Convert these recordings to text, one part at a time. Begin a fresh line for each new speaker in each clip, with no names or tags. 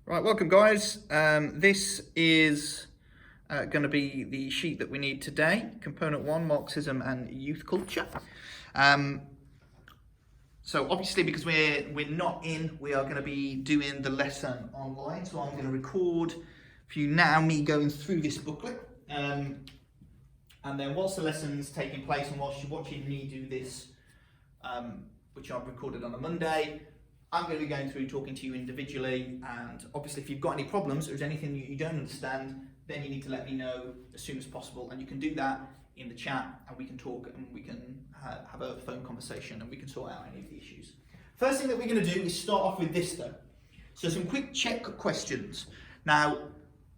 Right, welcome guys. This is going to be the sheet that we need today, component 1, Marxism and youth culture. So obviously because we're not in, we are going to be doing the lesson online. So I'm going to record for you now me going through this booklet. And then whilst the lesson's taking place and whilst you're watching me do this, which I've recorded on a Monday, I'm going to be going through talking to you individually, and obviously if you've got any problems or there's anything you don't understand, then you need to let me know as soon as possible, and you can do that in the chat and we can talk and we can have a phone conversation and we can sort out any of the issues. First thing that we're going to do is start off with this though. So some quick check questions. Now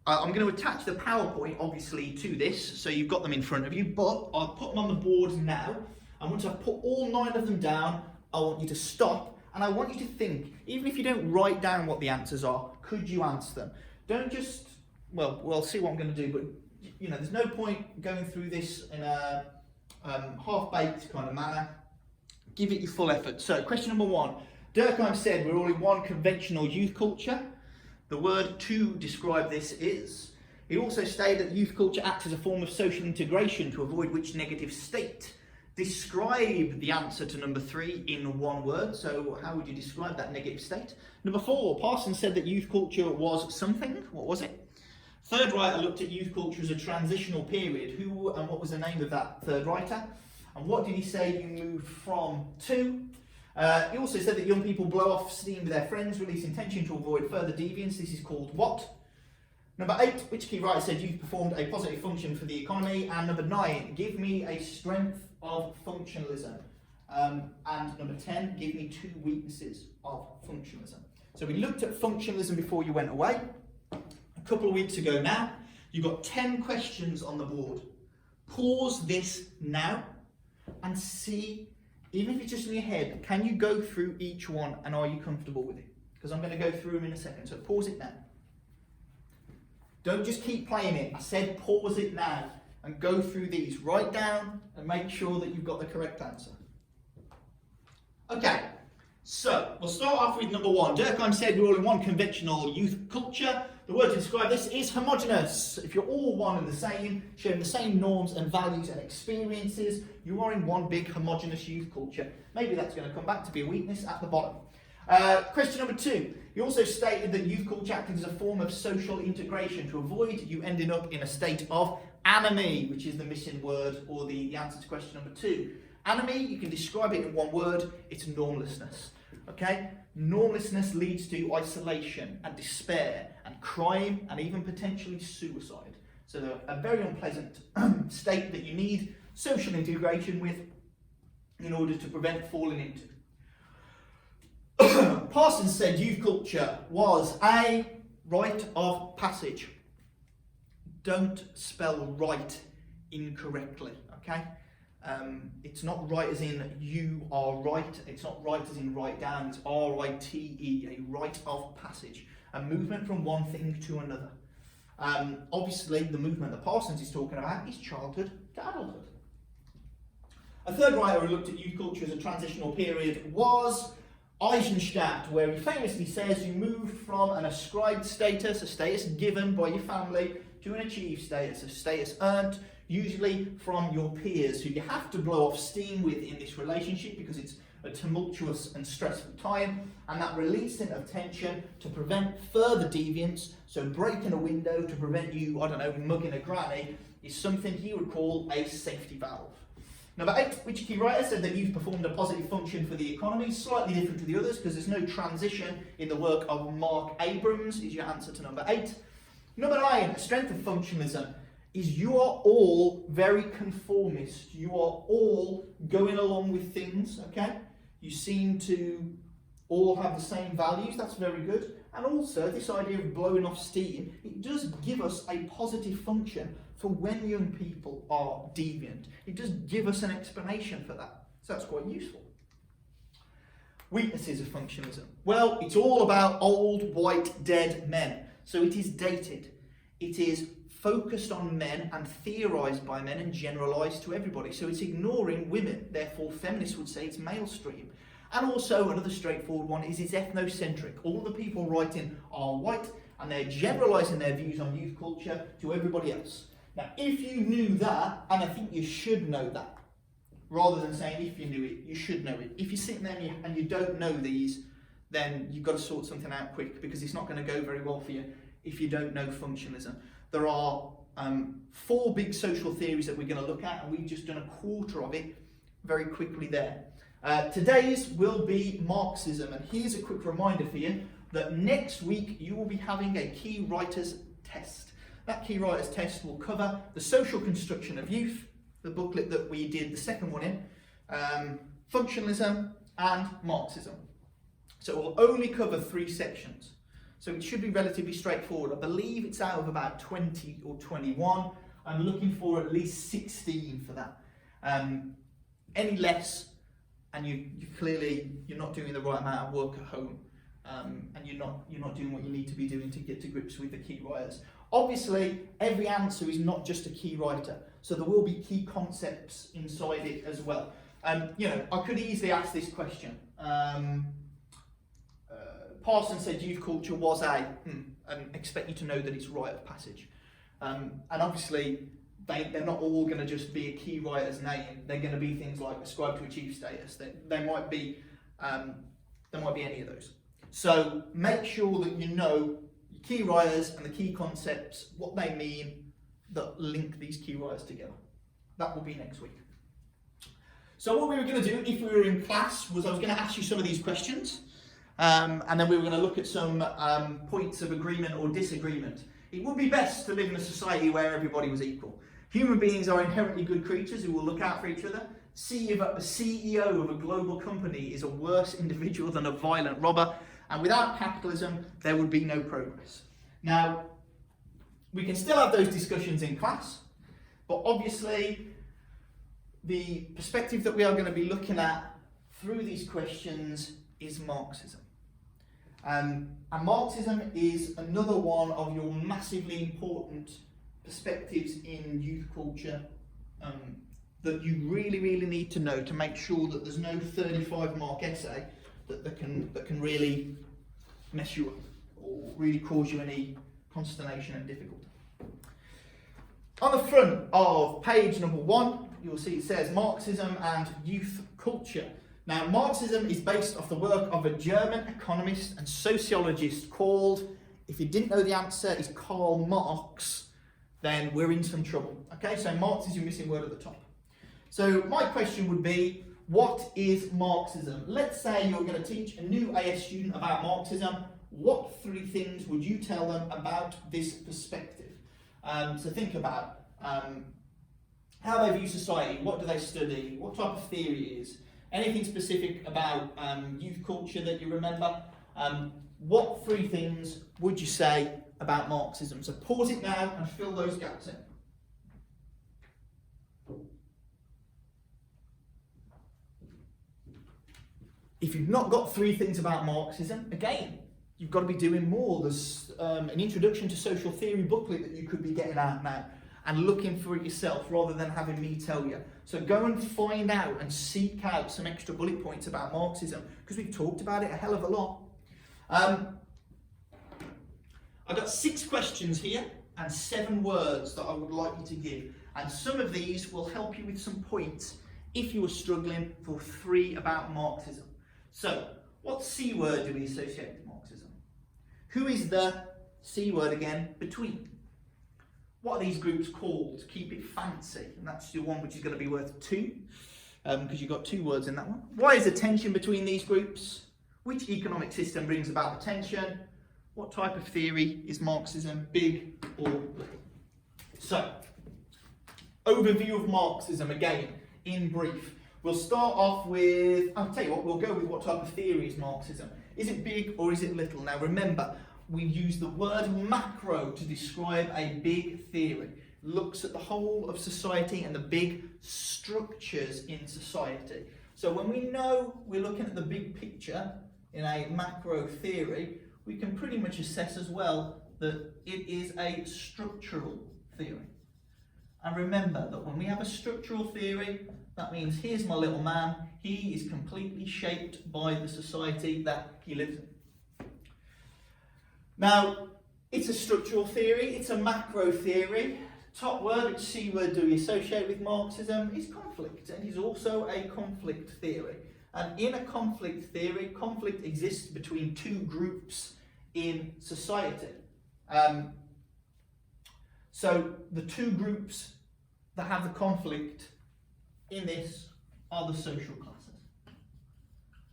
I'm going to attach the PowerPoint obviously to this, so you've got them in front of you, but I'll put them on the board now, and once I've put all 9 of them down, I want you to stop. And I want you to think, even if you don't write down what the answers are, could you answer them? Don't just, well, we'll see what I'm going to do, but you know, there's no point going through this in a half-baked kind of manner. Give it your full effort. So, question number 1. Durkheim said we're all in one conventional youth culture. The word to describe this is. He also stated that youth culture acts as a form of social integration to avoid which negative state. Describe the answer to number 3 in one word. So how would you describe that negative state? Number 4, Parsons said that youth culture was something. What was it? Third writer looked at youth culture as a transitional period. Who and what was the name of that third writer? And what did he say you moved from to? He also said that young people blow off steam with their friends, releasing tension to avoid further deviance. This is called what? Number 8, which key writer said youth performed a positive function for the economy? And number 9, give me a strength of functionalism. And number 10, give me 2 weaknesses of functionalism. So we looked at functionalism before you went away. A couple of weeks ago now, you've got 10 questions on the board. Pause this now and see, even if it's just in your head, can you go through each one and are you comfortable with it? Because I'm going to go through them in a second, so pause it now. Don't just keep playing it. I said pause it now and go through these. Write down and make sure that you've got the correct answer. Okay, so we'll start off with number 1. Durkheim said we're all in one conventional youth culture. The word to describe this is homogeneous. If you're all one and the same, sharing the same norms and values and experiences, you are in one big homogeneous youth culture. Maybe that's going to come back to be a weakness at the bottom. Question number 2. He also stated that youth culture acted as a form of social integration to avoid you ending up in a state of anomie, which is the missing word or the answer to question number 2. Anomie, you can describe it in one word, it's normlessness. Okay? Normlessness leads to isolation and despair and crime and even potentially suicide. So a very unpleasant state that you need social integration with in order to prevent falling into. Parsons said youth culture was a rite of passage. Don't spell right incorrectly, okay? It's not right as in you are right. It's not right as in write down. It's R-I-T-E, a rite of passage. A movement from one thing to another. Obviously, the movement that Parsons is talking about is childhood to adulthood. A third writer who looked at youth culture as a transitional period was Eisenstadt, where he famously says you move from an ascribed status, a status given by your family, to an achieved status, a status earned, usually from your peers, who you have to blow off steam with in this relationship because it's a tumultuous and stressful time, and that releasing of tension to prevent further deviance, so breaking a window to prevent you, I don't know, mugging a granny, is something he would call a safety valve. Number 8, which key writer said that youth performed a positive function for the economy, slightly different to the others because there's no transition in the work of Mark Abrams, is your answer to number 8. Number 9, strength of functionalism is you are all very conformist. You are all going along with things, okay? You seem to all have the same values, that's very good. And also this idea of blowing off steam, it does give us a positive function for when young people are deviant. It does give us an explanation for that. So that's quite useful. Weaknesses of functionalism. Well, it's all about old, white, dead men. So it is dated. It is focused on men and theorised by men and generalised to everybody. So it's ignoring women. Therefore, feminists would say it's male stream. And also another straightforward one is it's ethnocentric. All the people writing are white and they're generalising their views on youth culture to everybody else. Now, if you knew that, and I think you should know that, rather than saying if you knew it, you should know it. If you're sitting there and you don't know these, then you've got to sort something out quick, because it's not going to go very well for you if you don't know functionalism. There are 4 big social theories that we're going to look at, and we've just done a quarter of it very quickly there. Today's will be Marxism, and here's a quick reminder for you that next week you will be having a key writers test. That key writers test will cover the social construction of youth, the booklet that we did the second one in, functionalism and Marxism. So it will only cover 3 sections. So it should be relatively straightforward. I believe it's out of about 20 or 21. I'm looking for at least 16 for that. Any less, and you're not doing the right amount of work at home, and you're not doing what you need to be doing to get to grips with the key writers. Obviously, every answer is not just a key writer, so there will be key concepts inside it as well. I could easily ask this question. Parson said youth culture was and expect you to know that it's rite of passage. And obviously, they're not all going to just be a key writer's name. They're going to be things like ascribe to a chief status. There might be any of those. So make sure that you know your key writers and the key concepts, what they mean, that link these key writers together. That will be next week. So what we were going to do if we were in class was I was going to ask you some of these questions, and then we were going to look at some points of agreement or disagreement. It would be best to live in a society where everybody was equal. Human beings are inherently good creatures who will look out for each other. See if a CEO of a global company is a worse individual than a violent robber, and without capitalism, there would be no progress. Now, we can still have those discussions in class, but obviously, the perspective that we are going to be looking at through these questions is Marxism. And Marxism is another one of your massively important perspectives in youth culture that you really, really need to know to make sure that there's no 35-mark essay that can really mess you up or really cause you any consternation and difficulty. On the front of page number 1, you'll see it says Marxism and youth culture. Now, Marxism is based off the work of a German economist and sociologist called, if you didn't know the answer, is Karl Marx, then we're in some trouble. Okay, so Marx is your missing word at the top. So my question would be, what is Marxism? Let's say you're going to teach a new AS student about Marxism. What 3 things would you tell them about this perspective? So think about how they view society, what do they study, what type of theory it is, anything specific about youth culture that you remember. What 3 things would you say about Marxism? So pause it now and fill those gaps in. If you've not got 3 things about Marxism, again, you've got to be doing more. There's an introduction to social theory booklet that you could be getting out now and looking for it yourself rather than having me tell you. So go and find out and seek out some extra bullet points about Marxism, because we've talked about it a hell of a lot. I've got 6 questions here and 7 words that I would like you to give. And some of these will help you with some points if you were struggling for 3 about Marxism. So, what C word do we associate with Marxism? Who is the C word again between? What are these groups called? Keep it fancy. And that's the one which is going to be worth 2, because you've got 2 words in that one. Why is there tension between these groups? Which economic system brings about the tension? What type of theory is Marxism, big or little? So, overview of Marxism again, in brief. We'll start off with, I'll tell you what, we'll go with what type of theory is Marxism. Is it big or is it little? Now remember, we use the word macro to describe a big theory. Looks at the whole of society and the big structures in society. So when we know we're looking at the big picture in a macro theory, we can pretty much assess as well that it is a structural theory. And remember that when we have a structural theory, that means here's my little man, he is completely shaped by the society that he lives in. Now, it's a structural theory, it's a macro theory. Top word, which C word do we associate with Marxism, is conflict, and is also a conflict theory. And in a conflict theory, conflict exists between two groups in society. So the two groups that have the conflict in this are the social classes.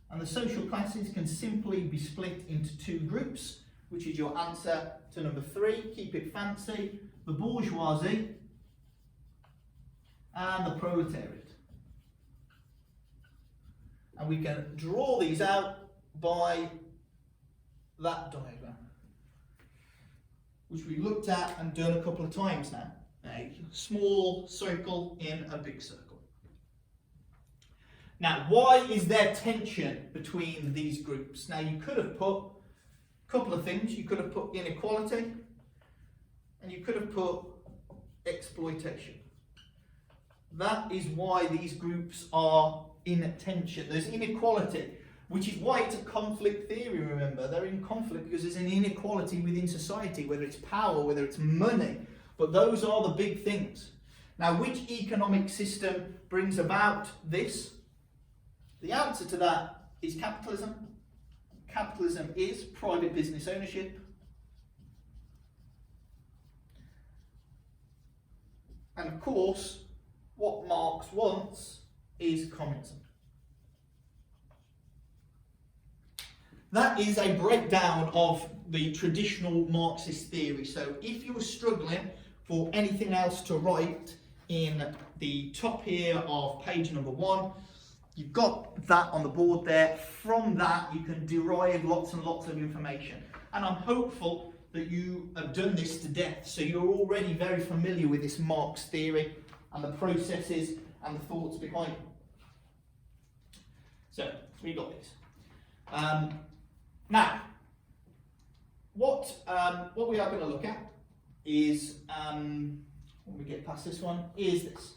And the social classes can simply be split into two groups, which is your answer to number 3, keep it fancy, the bourgeoisie and the proletariat. And we can draw these out by that diagram, which we looked at and done a couple of times now. A small circle in a big circle. Now, why is there tension between these groups? Now, you could have put a couple of things. You could have put inequality, and you could have put exploitation. That is why these groups are in tension. There's inequality, which is why it's a conflict theory, remember. They're in conflict because there's an inequality within society, whether it's power, whether it's money. But those are the big things. Now, which economic system brings about this? The answer to that is capitalism. Capitalism is private business ownership. And of course, what Marx wants is communism. That is a breakdown of the traditional Marxist theory. So if you were struggling for anything else to write in the top here of page number 1, you've got that on the board there. From that, you can derive lots and lots of information. And I'm hopeful that you have done this to death. So you're already very familiar with this Marx theory and the processes and the thoughts behind it. So we got this. Now, what we are going to look at is, when we get past this one, is this.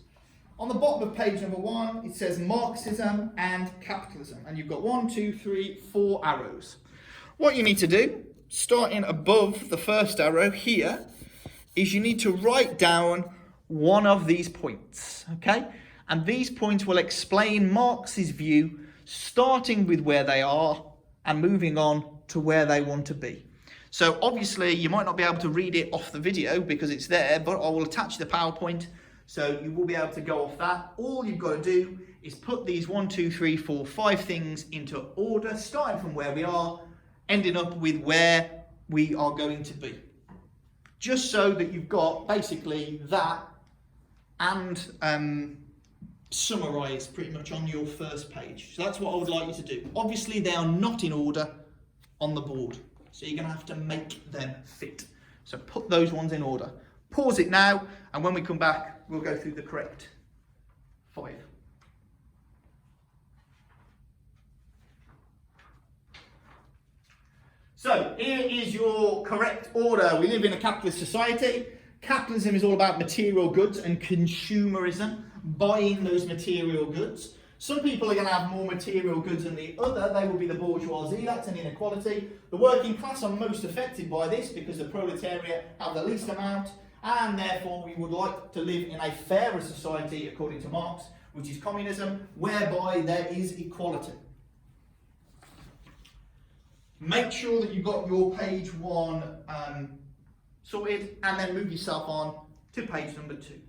On the bottom of page number 1, it says Marxism and capitalism. And you've got 1, 2, 3, 4 arrows. What you need to do, starting above the first arrow here, is you need to write down one of these points, okay? And these points will explain Marx's view, starting with where they are and moving on to where they want to be. So obviously you might not be able to read it off the video because it's there, but I will attach the PowerPoint so you will be able to go off that. All you've got to do is put these 1, 2, 3, 4, 5 things into order, starting from where we are, ending up with where we are going to be. Just so that you've got basically that and summarised pretty much on your first page. So that's what I would like you to do. Obviously they are not in order on the board, so you're going to have to make them fit. So put those ones in order. Pause it now, and when we come back, we'll go through the correct 5. So here is your correct order. We live in a capitalist society. Capitalism is all about material goods and consumerism, buying those material goods. Some people are going to have more material goods than the other. They will be the bourgeoisie. That's an inequality. The working class are most affected by this because the proletariat have the least amount, and therefore we would like to live in a fairer society, according to Marx, which is communism, whereby there is equality. Make sure that you've got your page 1 sorted, and then move yourself on to page number 2.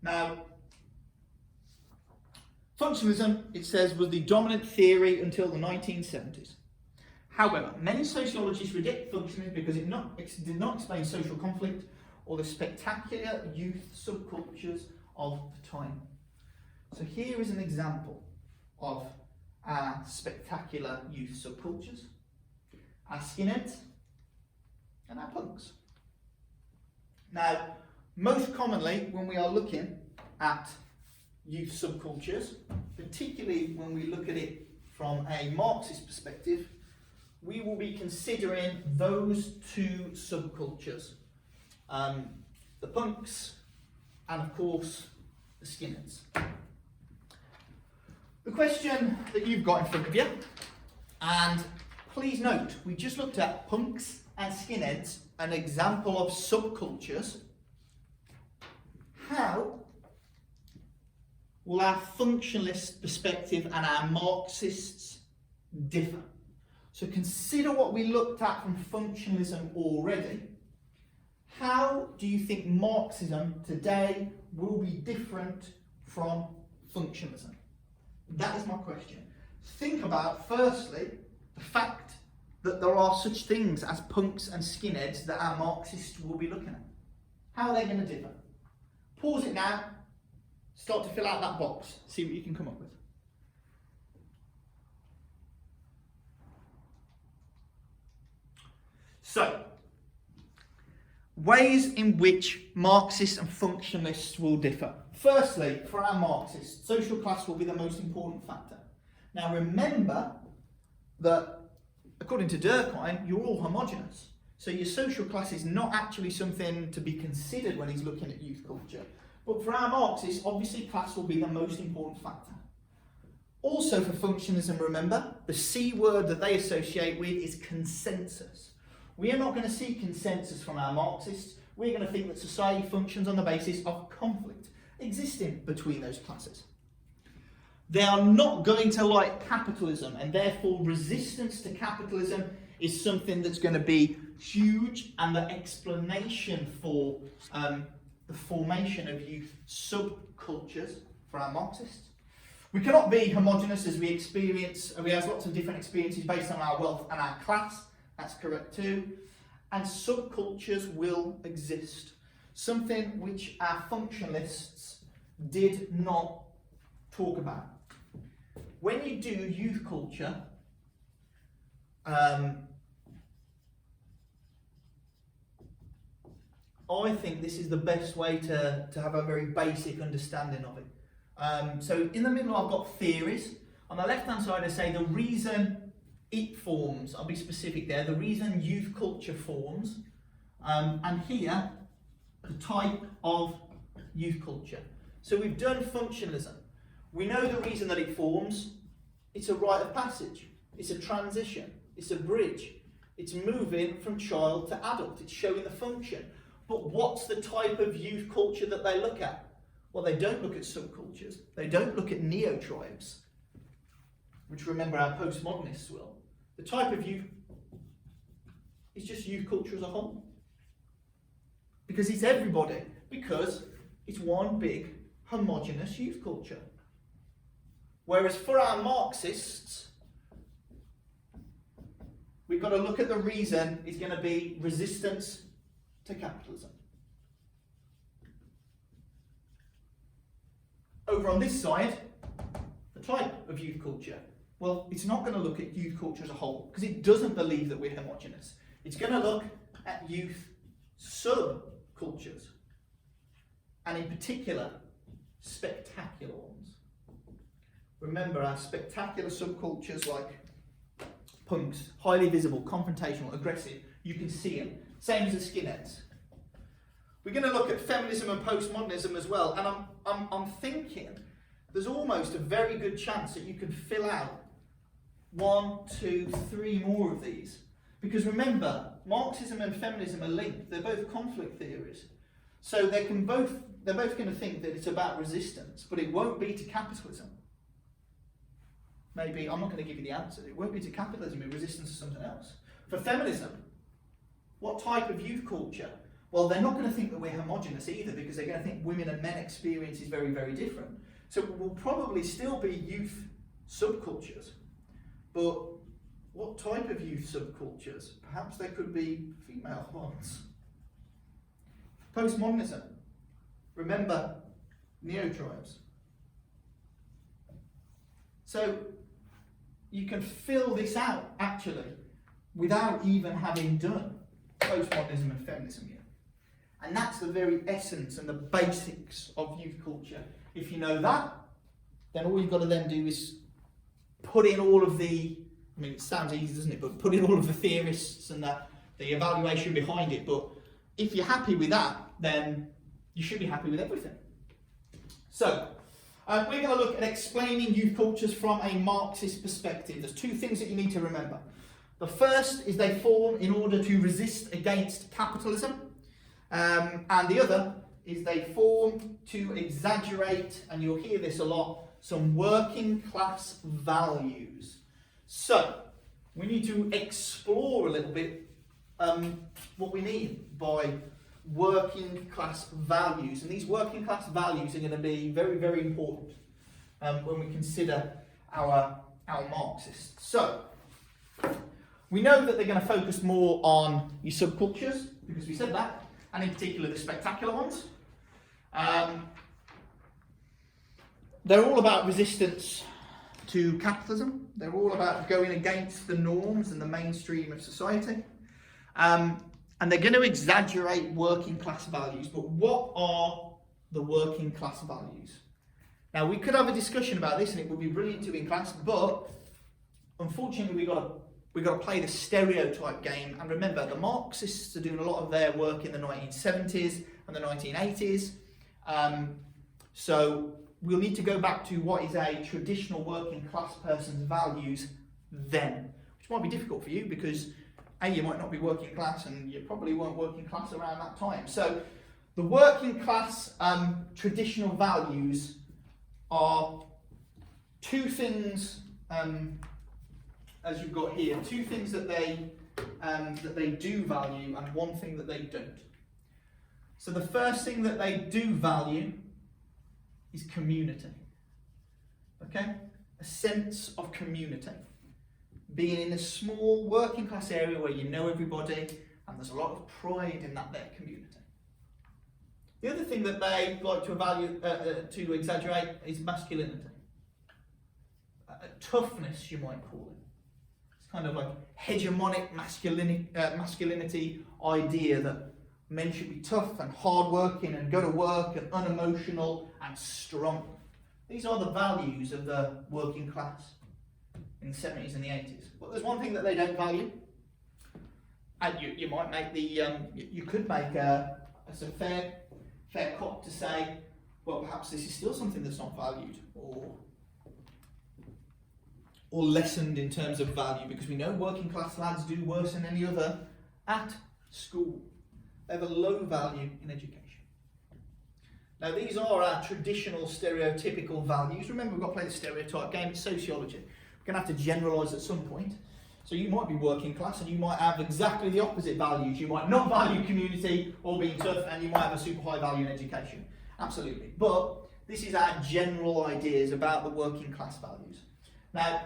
Now, Functionism, it says, was the dominant theory until the 1970s. However, many sociologists reject functionism because it did not explain social conflict or the spectacular youth subcultures of the time. So here is an example of our spectacular youth subcultures, our skinheads and our punks. Now, most commonly when we are looking at youth subcultures, particularly when we look at it from a Marxist perspective, we will be considering those two subcultures. The punks and of course the skinheads. The question that you've got in front of you, and please note, we just looked at punks and skinheads, an example of subcultures. How will our functionalist perspective and our Marxists differ? So consider what we looked at from functionalism already. How do you think Marxism today will be different from functionalism? That is my question. Think about, firstly, the fact that there are such things as punks and skinheads that our Marxists will be looking at. How are they going to differ? Pause it now, start to fill out that box, see what you can come up with. So, ways in which Marxists and functionalists will differ. Firstly, for our Marxists, social class will be the most important factor. Now remember that, according to Durkheim, you're all homogenous. So your social class is not actually something to be considered when he's looking at youth culture. But for our Marxists, obviously class will be the most important factor. Also for functionalism, remember, the C word that they associate with is consensus. We are not going to see consensus from our Marxists. We're going to think that society functions on the basis of conflict existing between those classes. They are not going to like capitalism, and therefore resistance to capitalism is something that's going to be huge, and the explanation for the formation of youth subcultures for our Marxists. We cannot be homogenous as we have lots of different experiences based on our wealth and our class. That's correct too. And subcultures will exist. Something which our functionalists did not talk about. When you do youth culture, I think this is the best way to have a very basic understanding of it. So in the middle I've got theories. On the left hand side I say the reason it forms, I'll be specific there, the reason youth culture forms, and here the type of youth culture. So we've done functionalism. We know the reason that it forms. It's a rite of passage, it's a transition, it's a bridge, it's moving from child to adult, it's showing the function. But what's the type of youth culture that they look at? Well, they don't look at subcultures, they don't look at neo-tribes, which remember our postmodernists will. The type of youth is just youth culture as a whole. Because it's everybody, because it's one big homogenous youth culture. Whereas for our Marxists, we've got to look at the reason is going to be resistance to capitalism. Over on this side, the type of youth culture. Well, it's not going to look at youth culture as a whole, because it doesn't believe that we're homogenous. It's going to look at youth subcultures, and in particular, spectacular ones. Remember, our spectacular subcultures like punks, highly visible, confrontational, aggressive, you can see them. Same as the skinheads. We're going to look at feminism and postmodernism as well, and I'm thinking there's almost a very good chance that you could fill out 1, 2, 3 more of these. Because remember, Marxism and feminism are linked. They're both conflict theories. So they're both going to think that it's about resistance, but it won't be to capitalism. Maybe, I'm not going to give you the answer. It won't be to capitalism, in resistance to something else. For feminism, what type of youth culture? Well, they're not going to think that we're homogenous either, because they're going to think women and men experience is very, very different. So it will probably still be youth subcultures. But what type of youth subcultures? Perhaps there could be female ones. Postmodernism. Remember, neo-tribes. So you can fill this out, actually, without even having done postmodernism and feminism yet. And that's the very essence and the basics of youth culture. If you know that, then all you've got to then do is put in all of the, I mean, it sounds easy, doesn't it? But put in all of the theorists and the evaluation behind it. But if you're happy with that, then you should be happy with everything. So, we're going to look at explaining youth cultures from a Marxist perspective. There's two things that you need to remember. The first is they form in order to resist against capitalism, and the other is they form to exaggerate, and you'll hear this a lot, some working class values. So, we need to explore a little bit what we mean by working class values. And these working class values are going to be very, very important when we consider our Marxists. So, we know that they're going to focus more on your subcultures, because we said that, and in particular the spectacular ones. They're all about resistance to capitalism. They're all about going against the norms and the mainstream of society. And they're going to exaggerate working class values. But what are the working class values? Now, we could have a discussion about this, and it would be brilliant to in class, but unfortunately we've got to play the stereotype game. And remember, the Marxists are doing a lot of their work in the 1970s and the 1980s. So we'll need to go back to what is a traditional working class person's values then, which might be difficult for you because A, you might not be working class, and you probably weren't working class around that time. So the working class traditional values are two things, as you've got here, two things that they do value and one thing that they don't. So the first thing that they do value is community. Okay? A sense of community. Being in a small working class area where you know everybody and there's a lot of pride in that community. The other thing that they like to exaggerate is masculinity. Toughness, you might call it. It's kind of like hegemonic masculinity idea that men should be tough and hardworking and go to work and unemotional and strong. These are the values of the working class in the 70s and the 80s. But there's one thing that they don't value, and you might make you could make a fair cop to say, well, perhaps this is still something that's not valued or lessened in terms of value, because we know working class lads do worse than any other at school. They have a low value in education. Now, these are our traditional stereotypical values. Remember, we've got to play the stereotype game. It's sociology. We're going to have to generalise at some point. So you might be working class and you might have exactly the opposite values. You might not value community or being tough, and you might have a super high value in education. Absolutely. But this is our general ideas about the working class values. Now,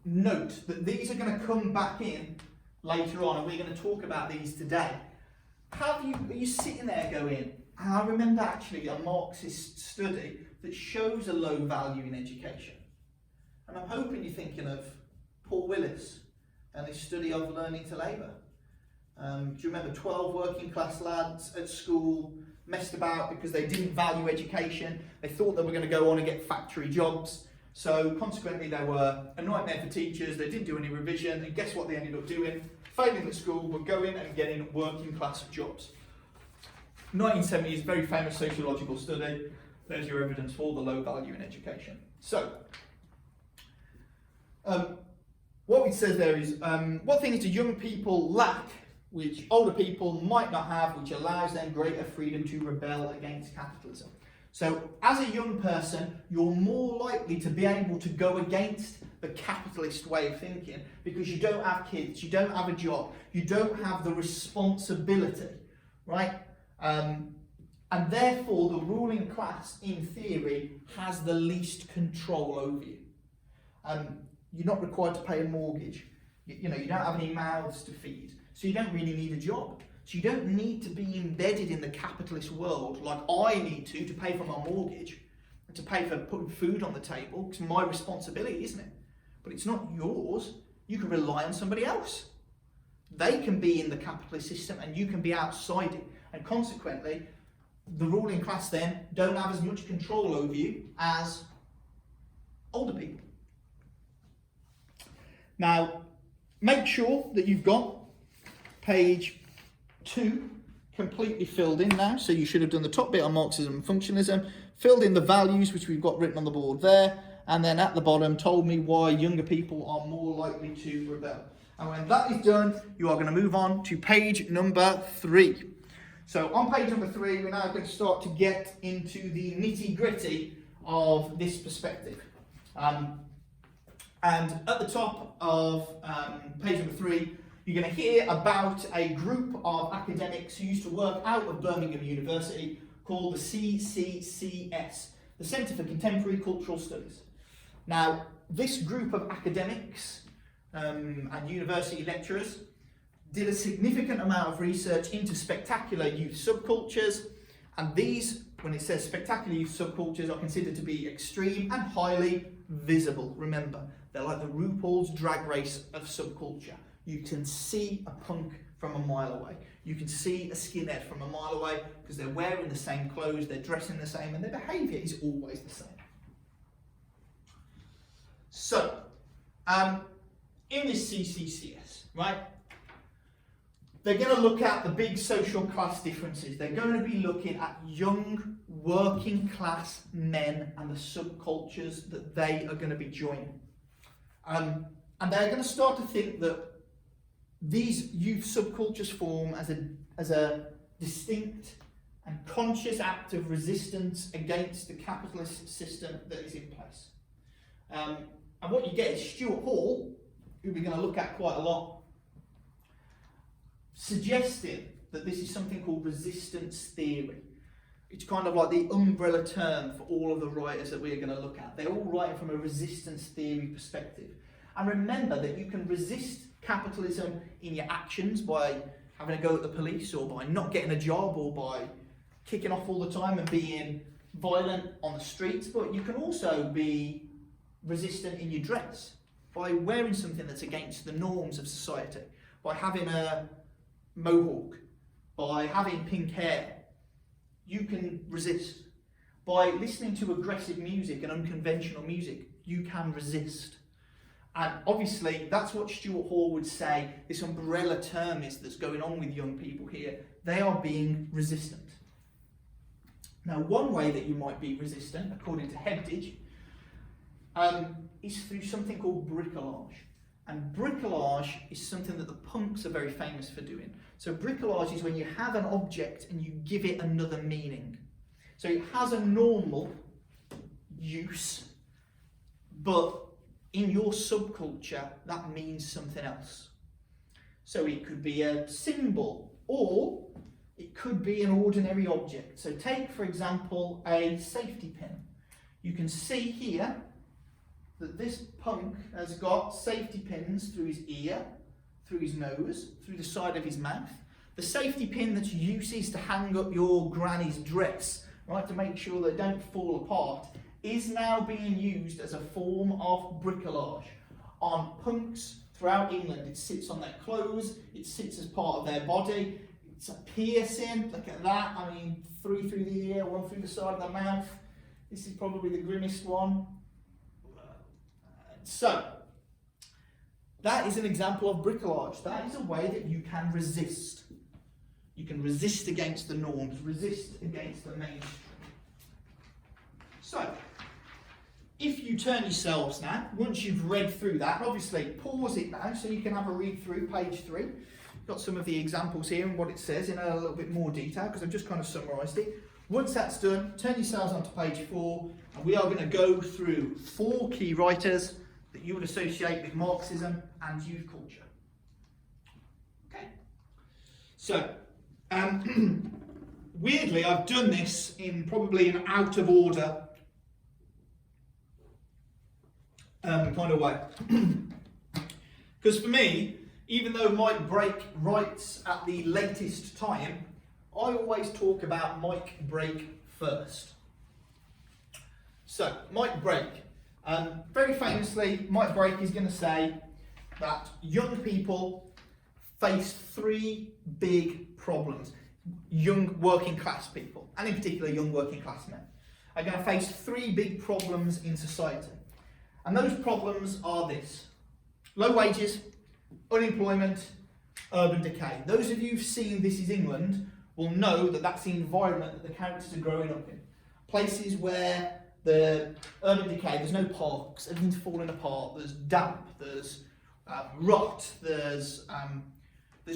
note that these are going to come back in later on, and we're going to talk about these today. Are you sitting there going, I remember actually a Marxist study that shows a low value in education? And I'm hoping you're thinking of Paul Willis and his study of learning to labour. Do you remember 12 working class lads at school messed about because they didn't value education? They thought they were going to go on and get factory jobs. So consequently they were a nightmare for teachers. They didn't do any revision, and guess what they ended up doing? Failing at school, but going and getting working class jobs. 1970 is a very famous sociological study. There's your evidence for the low value in education. So, what it says there is, what things do young people lack which older people might not have, which allows them greater freedom to rebel against capitalism? So, as a young person, you're more likely to be able to go against the capitalist way of thinking because you don't have kids, you don't have a job, you don't have the responsibility, right? And therefore, the ruling class, in theory, has the least control over you. You're not required to pay a mortgage. You don't have any mouths to feed, so you don't really need a job. So you don't need to be embedded in the capitalist world like I need to pay for my mortgage and to pay for putting food on the table. It's my responsibility, isn't it? But it's not yours. You can rely on somebody else. They can be in the capitalist system and you can be outside it. And consequently, the ruling class then don't have as much control over you as older people. Now, make sure that you've got page 2 completely filled in now. So you should have done the top bit on Marxism and Functionism, filled in the values, which we've got written on the board there, and then at the bottom told me why younger people are more likely to rebel. And when that is done, you are going to move on to page number 3. So on page number 3, we're now going to start to get into the nitty-gritty of this perspective. And at the top of page number 3, you're going to hear about a group of academics who used to work out of Birmingham University called the CCCS, the Centre for Contemporary Cultural Studies. Now, this group of academics and university lecturers did a significant amount of research into spectacular youth subcultures, and these, when it says spectacular youth subcultures, are considered to be extreme and highly visible. Remember, they're like the RuPaul's Drag Race of subculture. You can see a punk from a mile away. You can see a skinhead from a mile away because they're wearing the same clothes, they're dressing the same, and their behaviour is always the same. So, in this CCCS, right, they're going to look at the big social class differences. They're going to be looking at young working class men and the subcultures that they are going to be joining. And they're going to start to think that these youth subcultures form as a distinct and conscious act of resistance against the capitalist system that is in place. And what you get is Stuart Hall, who we're going to look at quite a lot, suggesting that this is something called resistance theory. It's kind of like the umbrella term for all of the writers that we're going to look at. They're all writing from a resistance theory perspective. And remember that you can resist capitalism in your actions by having a go at the police, or by not getting a job, or by kicking off all the time and being violent on the streets, but you can also be resistant in your dress by wearing something that's against the norms of society, by having a mohawk, by having pink hair. You can resist. By listening to aggressive music and unconventional music, you can resist. And obviously, that's what Stuart Hall would say this umbrella term is that's going on with young people here. They are being resistant. Now, one way that you might be resistant, according to Hebdige, is through something called bricolage. And bricolage is something that the punks are very famous for doing. So bricolage is when you have an object and you give it another meaning. So it has a normal use, but in your subculture, that means something else. So it could be a symbol, or it could be an ordinary object. So take, for example, a safety pin. You can see here that this punk has got safety pins through his ear, through his nose, through the side of his mouth. The safety pin that's used is to hang up your granny's dress, right, to make sure they don't fall apart, is now being used as a form of bricolage. On punks throughout England, it sits on their clothes, it sits as part of their body, it's a piercing, look at that, I mean, three through the ear, one through the side of the mouth. This is probably the grimmest one. So, that is an example of bricolage. That is a way that you can resist. You can resist against the norms, resist against the mainstream. So, if you turn yourselves now, once you've read through that, obviously pause it now so you can have a read through page 3. Got some of the examples here and what it says in a little bit more detail because I've just kind of summarised it. Once that's done, turn yourselves onto page 4 and we are going to go through 4 key writers that you would associate with Marxism and youth culture. Okay? So, weirdly, I've done this in probably an out of order kind of way. Because for me, even though Mike Brake writes at the latest time, I always talk about Mike Brake first. So, Mike Brake. Very famously, Mike Brake is going to say that young people face 3 big problems. Young working class people, and in particular young working class men, are going to face 3 big problems in society. And those problems are this: low wages, unemployment, urban decay. Those of you who've seen This Is England will know that that's the environment that the characters are growing up in. Places where the urban decay, there's no parks, everything's falling apart, there's damp, there's rot, there's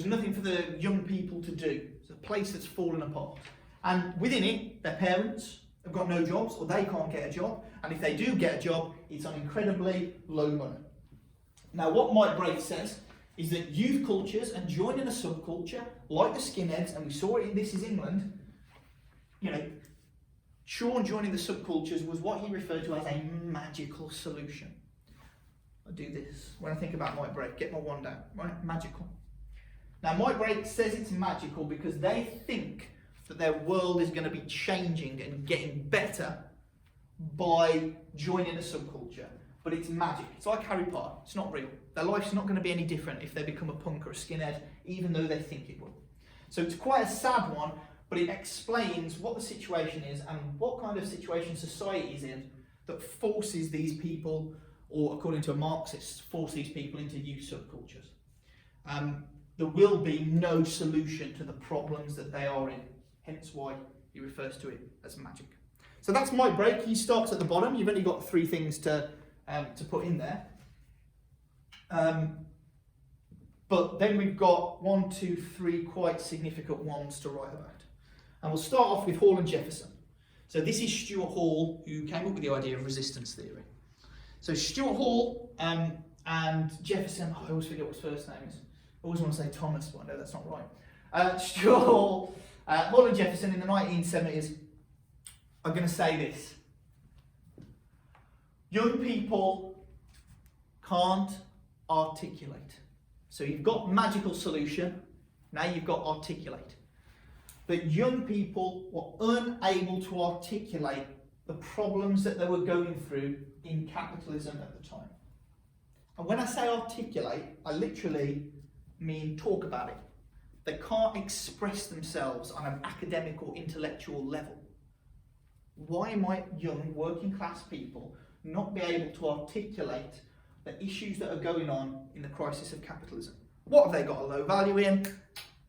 nothing for the young people to do. It's a place that's fallen apart. And within it, their parents have got no jobs, or they can't get a job, and if they do get a job, it's on incredibly low money. Now, what Mike Braith says is that youth cultures and joining a subculture, like the skinheads, and we saw it in This Is England, you know, Sean joining the subcultures was what he referred to as a magical solution. I do this when I think about Mike Braith, get my wand out, right? Magical. Now, Mike Braith says it's magical because they think that their world is going to be changing and getting better by joining a subculture. But it's magic. It's like Harry Potter. It's not real. Their life's not going to be any different if they become a punk or a skinhead, even though they think it will. So it's quite a sad one, but it explains what the situation is and what kind of situation society is in that forces these people, or according to a Marxist, force these people into youth subcultures. There will be no solution to the problems that they are in, hence why he refers to it as magic. So that's Mike Braith. He starts at the bottom. You've only got 3 things to put in there. But then we've got 1, 2, 3 quite significant ones to write about. And we'll start off with Hall and Jefferson. So this is Stuart Hall, who came up with the idea of resistance theory. So Stuart Hall and Jefferson, I always forget what his first name is. I always want to say Thomas, but I know that's not right. Stuart Hall, Hall and Jefferson in the 1970s are going to say this. Young people can't articulate. So you've got magical solution, now you've got articulate. But young people were unable to articulate the problems that they were going through in capitalism at the time. And when I say articulate, I literally mean talk about it. They can't express themselves on an academic or intellectual level. Why might young working class people not be able to articulate the issues that are going on in the crisis of capitalism? What have they got a low value in?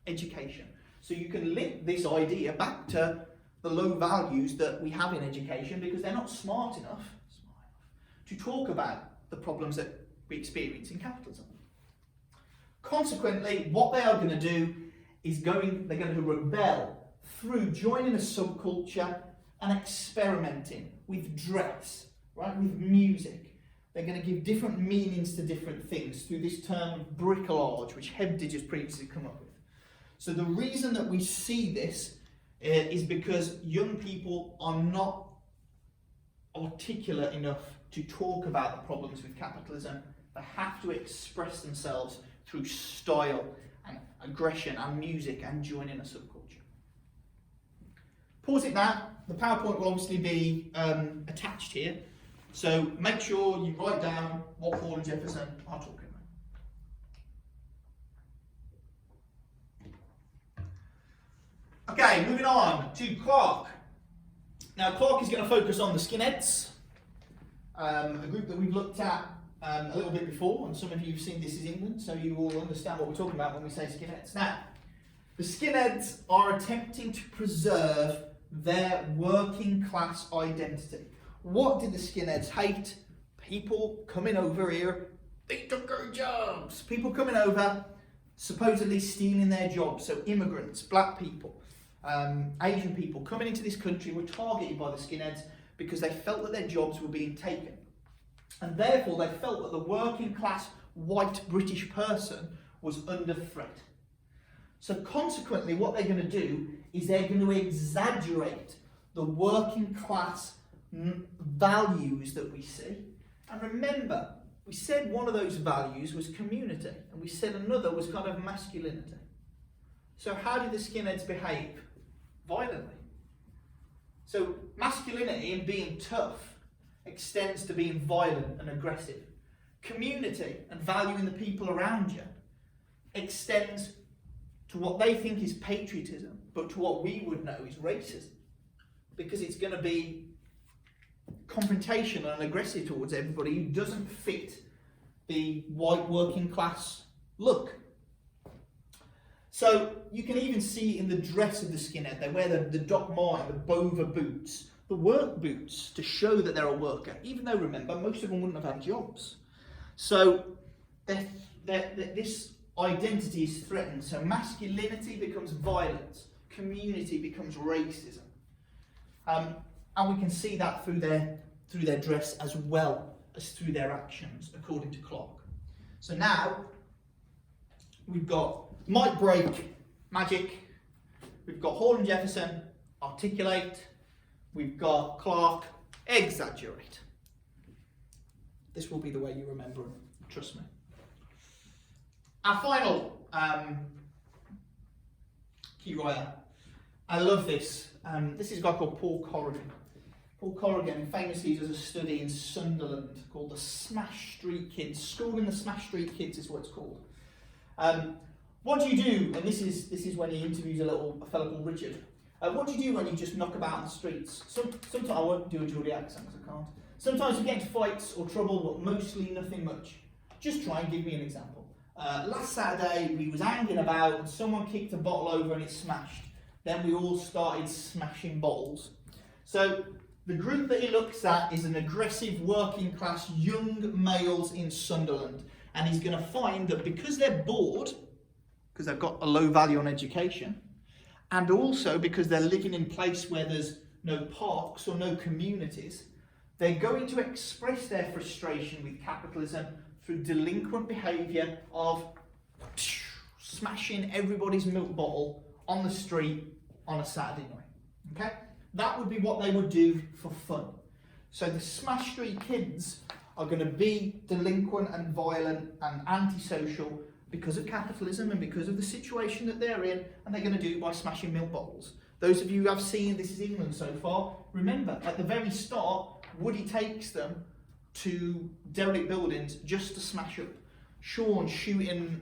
Education. So you can link this idea back to the low values that we have in education because they're not smart enough to talk about the problems that we experience in capitalism. Consequently, what they are going to do is they're going to rebel through joining a subculture and experimenting with dress, right, with music. They're going to give different meanings to different things through this term of bricolage, which Hebdige has previously come up with. So the reason that we see this is because young people are not articulate enough to talk about the problems with capitalism. They have to express themselves through style and aggression and music and joining a subculture. Pause it now. The PowerPoint will obviously be attached here. So make sure you write down what Hall and Jefferson are talking about. Okay, moving on to Clark. Now Clark is going to focus on the skinheads, a group that we've looked at a little bit before, and some of you have seen This Is England, so you will understand what we're talking about when we say skinheads. Now, the skinheads are attempting to preserve their working class identity. What did the skinheads hate? People coming over here, they took our jobs. People coming over, supposedly stealing their jobs. So immigrants, black people, Asian people coming into this country were targeted by the skinheads because they felt that their jobs were being taken. And therefore they felt that the working class white British person was under threat. So consequently what they're going to do is they're going to exaggerate the working class values that we see. And remember, we said one of those values was community, and we said another was kind of masculinity. So how did the skinheads behave? Violently. So masculinity and being tough extends to being violent and aggressive. Community and valuing the people around you extends to what they think is patriotism, but to what we would know is racism. Because it's going to be confrontational and aggressive towards everybody who doesn't fit the white working class look. So you can even see in the dress of the skinhead, they wear the Doc Marten, the Bova boots, the work boots to show that they're a worker, even though, remember, most of them wouldn't have had jobs. So this identity is threatened. So masculinity becomes violence, community becomes racism. And we can see that through their dress as well as through their actions, according to Clark. So now we've got might break, magic. We've got Hall and Jefferson, articulate. We've got Clark, exaggerate. This will be the way you remember them, trust me. Our final key writer. I love this. This is a guy called Paul Corrigan. Paul Corrigan famously does a study in Sunderland called the Smash Street Kids. Schooling the Smash Street Kids is what it's called. What do you do? And this is when he interviews a fellow called Richard. What do you do when you just knock about in the streets? Sometimes I won't do a Geordie accent because I can't. Sometimes you get into fights or trouble, but mostly nothing much. Just try and give me an example. Last Saturday we was hanging about and someone kicked a bottle over and it smashed. Then we all started smashing bottles. So the group that he looks at is an aggressive working class young males in Sunderland. And he's going to find that because they're bored, because they've got a low value on education, and also because they're living in a place where there's no parks or no communities, they're going to express their frustration with capitalism through delinquent behaviour of smashing everybody's milk bottle on the street on a Saturday night. Okay? That would be what they would do for fun. So the Smash Street Kids are going to be delinquent and violent and antisocial because of capitalism and because of the situation that they're in, and they're going to do it by smashing milk bottles. Those of you who have seen This Is England so far, remember, at the very start, Woody takes them to derelict buildings just to smash up. Sean shooting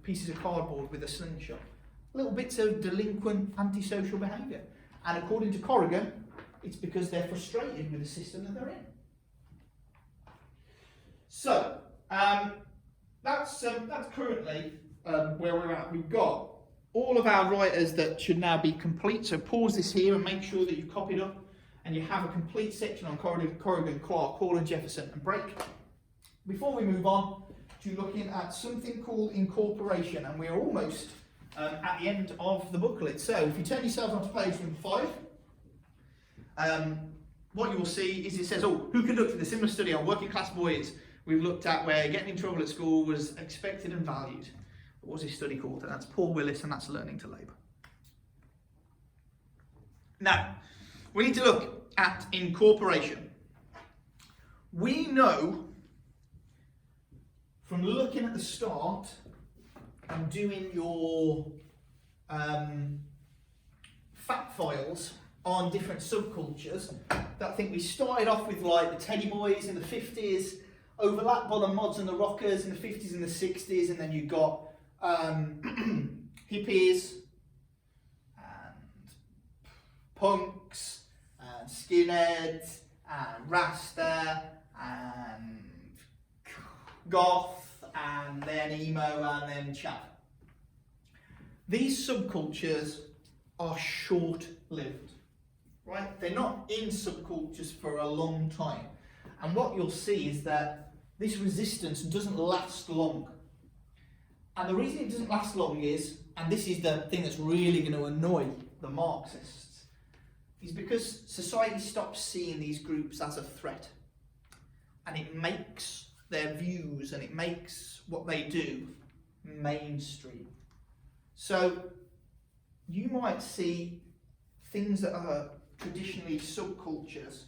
pieces of cardboard with a slingshot. Little bits of delinquent, antisocial behaviour. And according to Corrigan, it's because they're frustrated with the system that they're in. So, that's currently where we're at. We've got all of our writers that should now be complete. So pause this here and make sure that you've copied up and you have a complete section on Corrigan, Clark, Hall and Jefferson and break. Before we move on to looking at something called incorporation, and we're almost at the end of the booklet. So if you turn yourself onto page number 5, what you will see is it says, who conducted a similar study on working class boys? We've looked at where getting in trouble at school was expected and valued. What was his study called? And that's Paul Willis, and that's Learning to Labour. Now, we need to look at incorporation. We know from looking at the start and doing your fact files on different subcultures, that I think we started off with like the Teddy Boys in the 50s, overlapped by the mods and the rockers in the 50s and the 60s, and then you got hippies and punks and skinheads and rasta and goth and then emo and then chav. These subcultures are short-lived, right? They're not in subcultures for a long time. And what you'll see is that this resistance doesn't last long. And the reason it doesn't last long is, and this is the thing that's really going to annoy the Marxists, is because society stops seeing these groups as a threat. And it makes their views and it makes what they do mainstream. So you might see things that are traditionally subcultures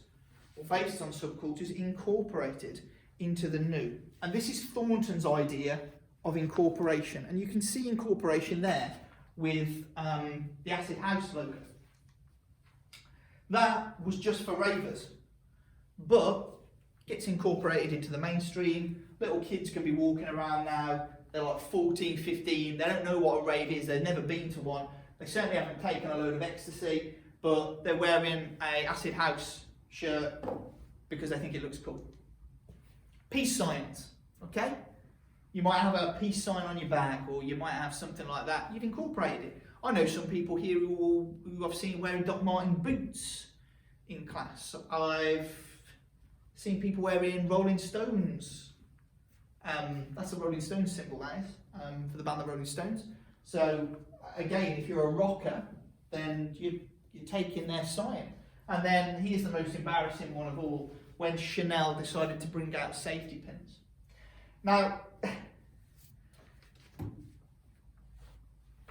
or based on subcultures incorporated into the new. And this is Thornton's idea of incorporation. And you can see incorporation there with the Acid House logo. That was just for ravers, but gets incorporated into the mainstream. Little kids can be walking around now, they're like 14, 15, they don't know what a rave is, they've never been to one, they certainly haven't taken a load of ecstasy, but they're wearing a Acid House shirt because they think it looks cool. Peace signs, okay? You might have a peace sign on your back, or you might have something like that. You've incorporated it. I know some people here who I've seen wearing Doc Marten boots in class. I've seen people wearing Rolling Stones. That's a Rolling Stones symbol, that is, for the band the Rolling Stones. So again, if you're a rocker, then you're taking their sign. And then here's the most embarrassing one of all, when Chanel decided to bring out safety pins. Now,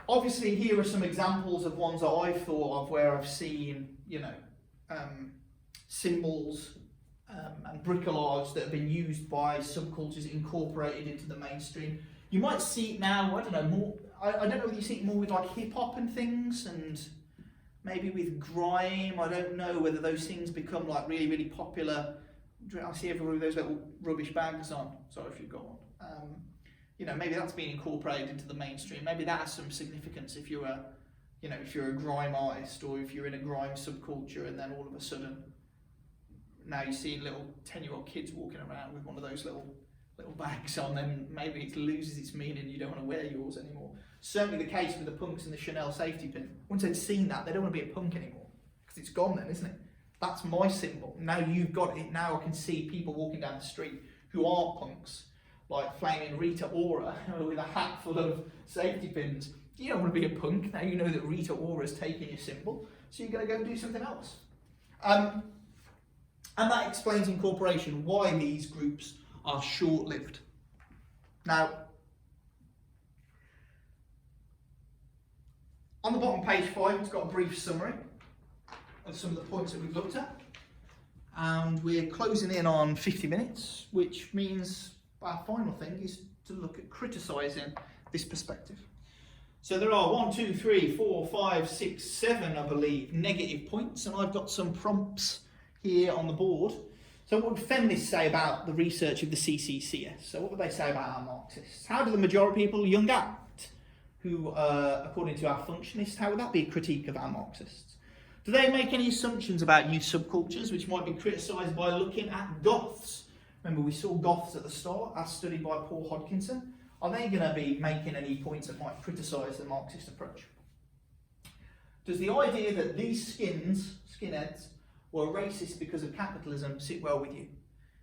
obviously here are some examples of ones that I've thought of where I've seen, symbols and bricolage that have been used by subcultures incorporated into the mainstream. You might see it now, I don't know, more, I don't know whether you see it more with like hip hop and things, and maybe with grime. I don't know whether those things become like really, really popular. I see everyone with those little rubbish bags on. Sorry if you've got one. Maybe that's been incorporated into the mainstream. Maybe that has some significance if you're a grime artist, or if you're in a grime subculture, and then all of a sudden now you're seeing little 10-year-old kids walking around with one of those little bags on, then maybe it loses its meaning. You don't want to wear yours anymore. Certainly the case with the punks and the Chanel safety pin. Once they'd seen that, they don't want to be a punk anymore, because it's gone then, isn't it? That's my symbol. Now you've got it. Now I can see people walking down the street who are punks, like flaming Rita Ora with a hat full of safety pins. You don't want to be a punk. Now you know that Rita Ora's taking your symbol, so you're going to go and do something else. And that explains incorporation, why these groups are short-lived. Now, on the bottom page 5, it's got a brief summary of some of the points that we've looked at. And we're closing in on 50 minutes, which means our final thing is to look at criticising this perspective. So there are 1, 2, 3, 4, 5, 6, 7, I believe, negative points, and I've got some prompts here on the board. So what would feminists say about the research of the CCCS? So what would they say about our Marxists? How do the majority of people young at, who, according to our Functionists, how would that be a critique of our Marxists? Do they make any assumptions about youth subcultures which might be criticised by looking at goths? Remember, we saw goths at the start, as studied by Paul Hodgkinson. Are they going to be making any points that might criticise the Marxist approach? Does the idea that these skinheads, were racist because of capitalism sit well with you?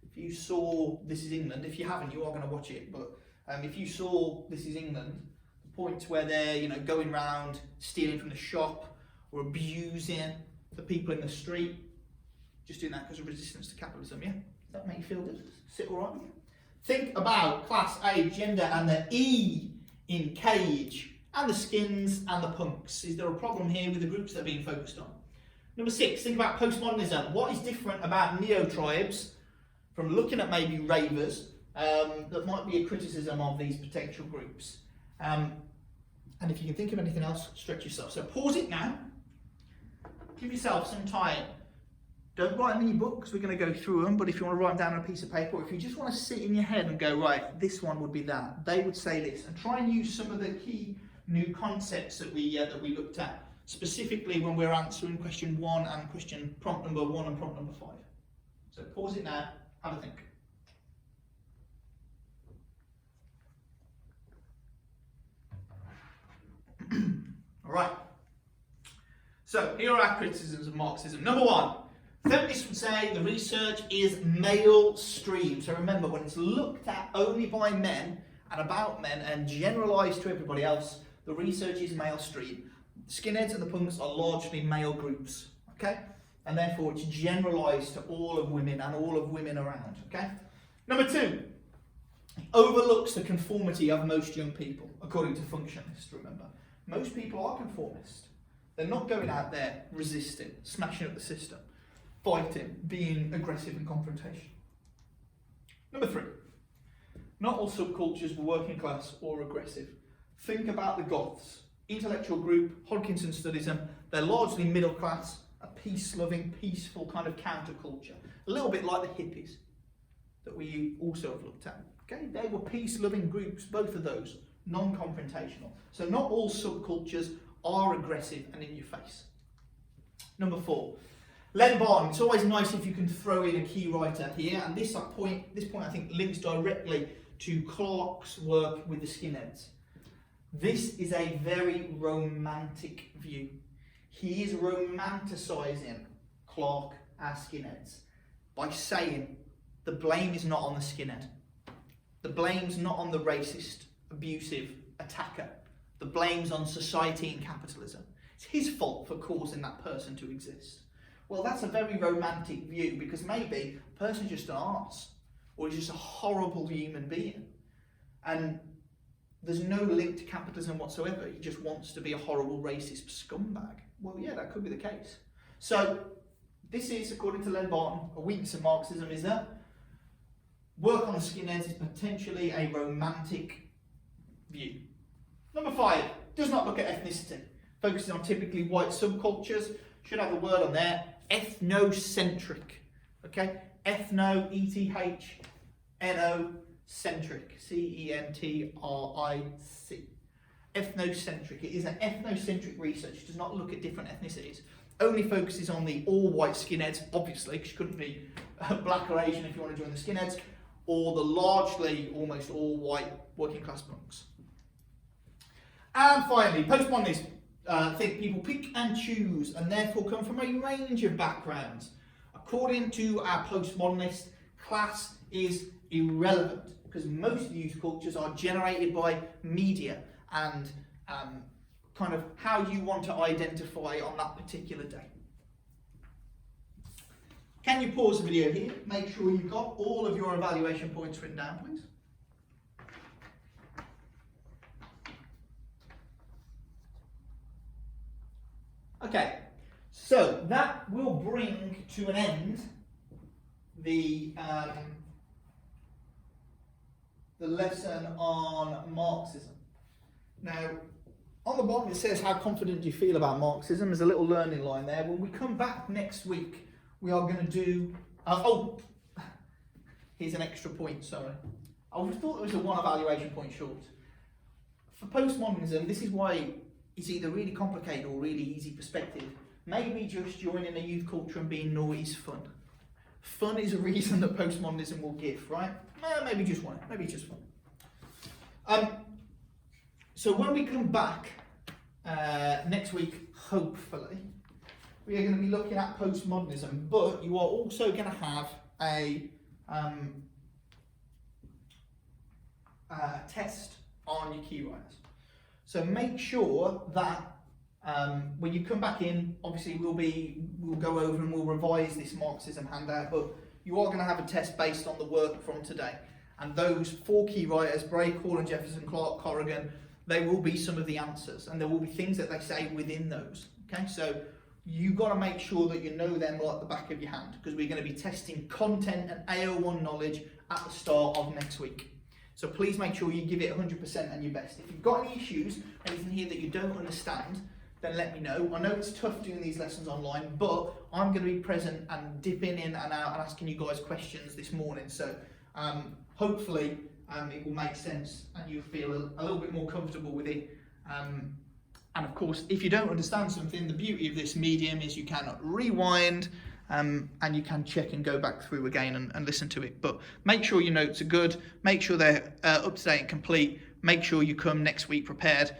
If you saw This Is England, if you haven't, you are going to watch it, but if you saw This Is England, the points where they're going round stealing from the shop or abusing the people in the street, just doing that because of resistance to capitalism, yeah? Does that make you feel good? Sit all right with you? Think about class, age, gender, and the E in cage, and the skins and the punks. Is there a problem here with the groups that are being focused on? Number 6, think about postmodernism. What is different about neo-tribes from looking at maybe ravers that might be a criticism of these potential groups? And if you can think of anything else, stretch yourself. So pause it now. Give yourself some time. Don't write them in your book, because we're going to go through them, but if you want to write them down on a piece of paper, or if you just want to sit in your head and go, right, this one would be that, they would say this, and try and use some of the key new concepts that we looked at, specifically when we're answering question 1 and prompt number 1 and prompt number 5. So pause it now, have a think. All right. So here are our criticisms of Marxism. Number 1, feminists would say the research is male stream. So remember, when it's looked at only by men and about men and generalised to everybody else, the research is male stream. Skinheads and the punks are largely male groups, okay? And therefore it's generalised to all of women and all of women around, okay? Number 2, it overlooks the conformity of most young people, according to Functionists, remember. Most people are conformist. They're not going out there resisting, smashing up the system, fighting, being aggressive and confrontation. Number 3, not all subcultures were working class or aggressive. Think about the goths. Intellectual group, Hodgkinson studies them, they're largely middle class, a peace-loving, peaceful kind of counterculture. A little bit like the hippies that we also have looked at. Okay, they were peace-loving groups, both of those, non-confrontational. So not all subcultures are aggressive and in your face. Number 4, Len Barton. It's always nice if you can throw in a key writer here, and this point I think links directly to Clarke's work with the skinheads. This is a very romantic view. He is romanticising Clarke as skinheads by saying the blame is not on the skinhead. The blame's not on the racist, abusive attacker. The blame's on society and capitalism. It's his fault for causing that person to exist. Well, that's a very romantic view, because maybe the person's just an arse, or he's just a horrible human being. And there's no link to capitalism whatsoever. He just wants to be a horrible racist scumbag. Well, yeah, that could be the case. So this is, according to Len Barton, a weakness of Marxism is that work on the skinheads is potentially a romantic view. Number 5, does not look at ethnicity. Focuses on typically white subcultures. Should have a word on there. Ethnocentric. Okay? Ethno, E-T-H-N-O, centric. C-E-N-T-R-I-C. Ethnocentric. It is an ethnocentric research. It does not look at different ethnicities. Only focuses on the all-white skinheads, obviously, because you couldn't be black or Asian if you want to join the skinheads, or the largely, almost all-white working-class monks. And finally, postmodernism. Think people pick and choose and therefore come from a range of backgrounds. According to our postmodernist, class is irrelevant because most youth cultures are generated by media and kind of how you want to identify on that particular day. Can you pause the video here? Make sure you've got all of your evaluation points written down, please. Okay, so that will bring to an end the lesson on Marxism. Now, on the bottom it says, how confident do you feel about Marxism? There's a little learning line there. When we come back next week, we are going to do... here's an extra point, sorry. I would have thought it was a 1 evaluation point short. For postmodernism, this is why it's either really complicated or really easy perspective. Maybe just joining a youth culture and being naughty is fun. Fun is a reason that postmodernism will give, right? Maybe just one. Maybe just fun. So when we come back next week, hopefully, we are going to be looking at postmodernism, but you are also going to have a test on your key writers. So make sure that when you come back in, obviously we'll go over and we'll revise this Marxism handout, but you are going to have a test based on the work from today. And those 4 key writers, Bray, Call and Jefferson, Clarke, Corrigan, they will be some of the answers, and there will be things that they say within those. Okay, so you've got to make sure that you know them like the back of your hand, because we're going to be testing content and AO1 knowledge at the start of next week. So please make sure you give it 100% and your best. If you've got any issues, anything here that you don't understand, then let me know. I know it's tough doing these lessons online, but I'm going to be present and dipping in and out and asking you guys questions this morning. So hopefully it will make sense and you'll feel a little bit more comfortable with it. And of course, if you don't understand something, the beauty of this medium is you can rewind and you can check and go back through again and listen to it. But make sure your notes are good, make sure they're up to date and complete, make sure you come next week prepared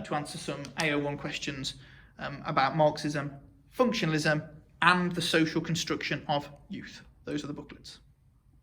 to answer some AO1 questions about Marxism, functionalism, and the social construction of youth. Those are the booklets.